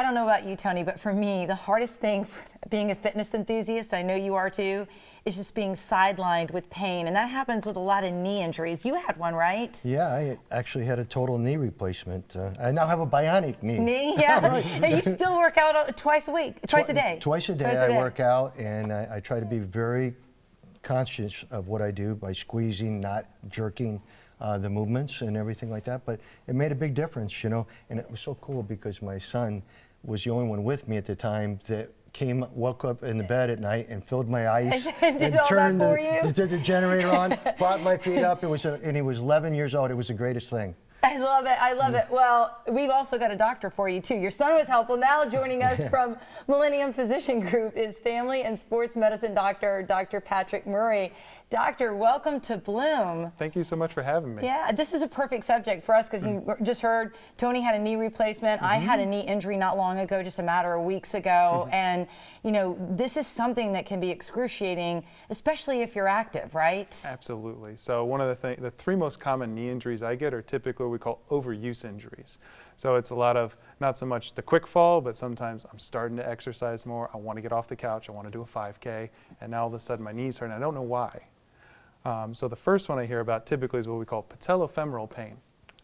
I don't know about you, Tony, but for me, the hardest thing for being a fitness enthusiast, I know you are too, is just being sidelined with pain. And that happens with a lot of knee injuries. You had one, right? Yeah, I actually had a total knee replacement. I now have a bionic knee. Knee, yeah. And you still work out twice a week, twice a day? Twice a day I work out, and I try to be very conscious of what I do by squeezing, not jerking the movements and everything like that. But it made a big difference, you know, and it was so cool because my son was the only one with me at the time that woke up in the bed at night and filled my ice and turned the generator on, brought my feet up. And he was 11 years old. It was the greatest thing. I love it. I love it. Well, we've also got a doctor for you, too. Your son was helpful. Now joining us from Millennium Physician Group is family and sports medicine doctor, Dr. Patrick Murray. Doctor, welcome to Bloom. Thank you so much for having me. Yeah, this is a perfect subject for us because you just heard Tony had a knee replacement. I had a knee injury not long ago, just a matter of weeks ago. And, you know, this is something that can be excruciating, especially if you're active, right? Absolutely. So one of the three most common knee injuries I get are typically what we call overuse injuries. So it's a lot of, not so much the quick fall, but sometimes I'm starting to exercise more. I want to get off the couch. I want to do a 5K. And now all of a sudden my knees hurt and I don't know why. So the first one I hear about typically is what we call patellofemoral pain.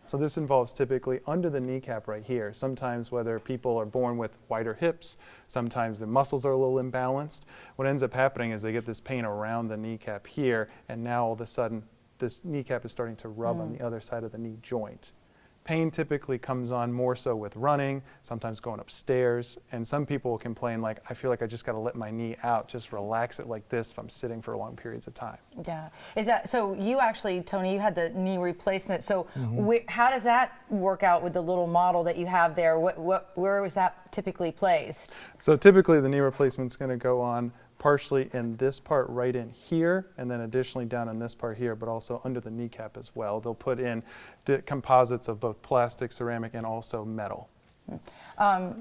So this involves typically under the kneecap right here. Sometimes whether people are born with wider hips, sometimes the muscles are a little imbalanced. What ends up happening is they get this pain around the kneecap here, and now all of a sudden this kneecap is starting to rub on the other side of the knee joint. Pain typically comes on more so with running, sometimes going upstairs, and some people will complain like, I feel like I just got to let my knee out, just relax it like this if I'm sitting for long periods of time. Yeah. Is that, so you actually, Tony, you had the knee replacement. So how does that work out with the little model that you have there? Where was that typically placed? So typically the knee replacement is going to go on partially in this part right in here, and then additionally down in this part here, but also under the kneecap as well. They'll put in composites of both plastic, ceramic, and also metal. You go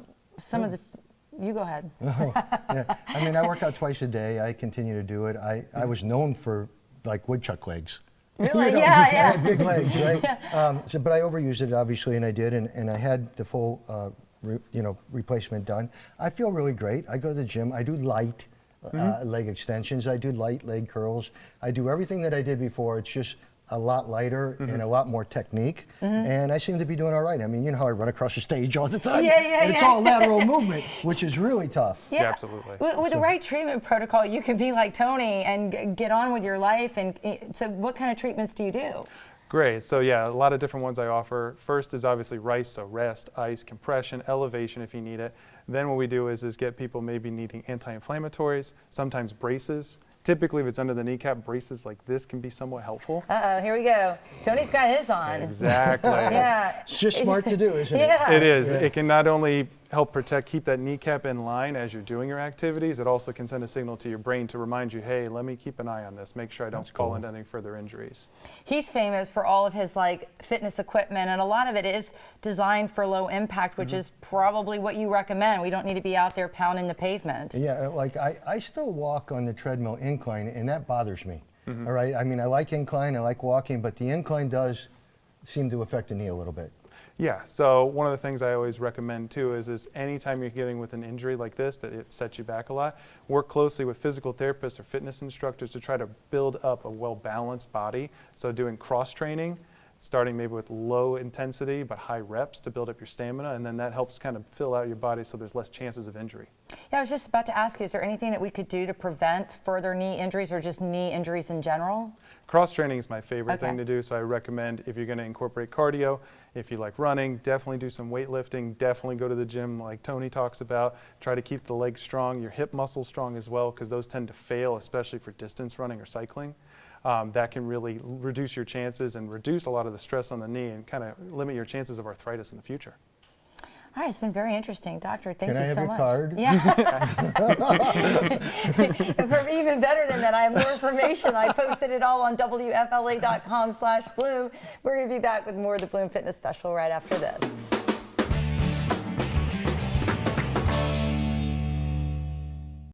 ahead. Yeah. I mean, I work out twice a day. I continue to do it. I was known for like woodchuck legs. Really? You know, Yeah, I had big legs, right? But I overused it, obviously, and I did, and I had the full replacement done. I feel really great. I go to the gym. I do light leg extensions. I do light leg curls. I do everything that I did before. It's just a lot lighter and a lot more technique. And I seem to be doing all right. I mean, you know how I run across the stage all the time. And it's all lateral movement, which is really tough. Yeah, absolutely. With the right treatment protocol, you can be like Tony and get on with your life. And so what kind of treatments do you do? Great. So yeah, a lot of different ones I offer. First is obviously RICE, so rest, ice, compression, elevation if you need it. Then what we do is get people maybe needing anti-inflammatories, sometimes braces. Typically, if it's under the kneecap, braces like this can be somewhat helpful. Uh-oh, here we go. Tony's got his on. Exactly. Yeah. It's just smart to do, isn't it? Yeah. It is. Yeah. It can not only help keep that kneecap in line as you're doing your activities, it also can send a signal to your brain to remind you, hey, let me keep an eye on this, make sure I don't fall into any further injuries. He's famous for all of his fitness equipment, and a lot of it is designed for low impact, which is probably what you recommend. We don't need to be out there pounding the pavement. Yeah, like I still walk on the treadmill incline, and that bothers me. All right, I mean, I like incline, I like walking, but the incline does seem to affect the knee a little bit. Yeah, so one of the things I always recommend too is anytime you're getting with an injury like this that it sets you back a lot, work closely with physical therapists or fitness instructors to try to build up a well-balanced body. So doing cross training, starting maybe with low intensity but high reps to build up your stamina, and then that helps kind of fill out your body so there's less chances of injury. Yeah, I was just about to ask you, is there anything that we could do to prevent further knee injuries or just knee injuries in general? Cross training is my favorite thing to do, so I recommend if you're going to incorporate cardio, if you like running, definitely do some weightlifting, definitely go to the gym like Tony talks about. Try to keep the legs strong, your hip muscles strong as well, because those tend to fail, especially for distance running or cycling. That can really reduce your chances and reduce a lot of the stress on the knee and kind of limit your chances of arthritis in the future. All right, it's been very interesting. Doctor, thank you so much. Can I have your card? Yeah. For even better than that, I have more information. I posted it all on WFLA.com/Bloom. We're going to be back with more of the Bloom Fitness Special right after this.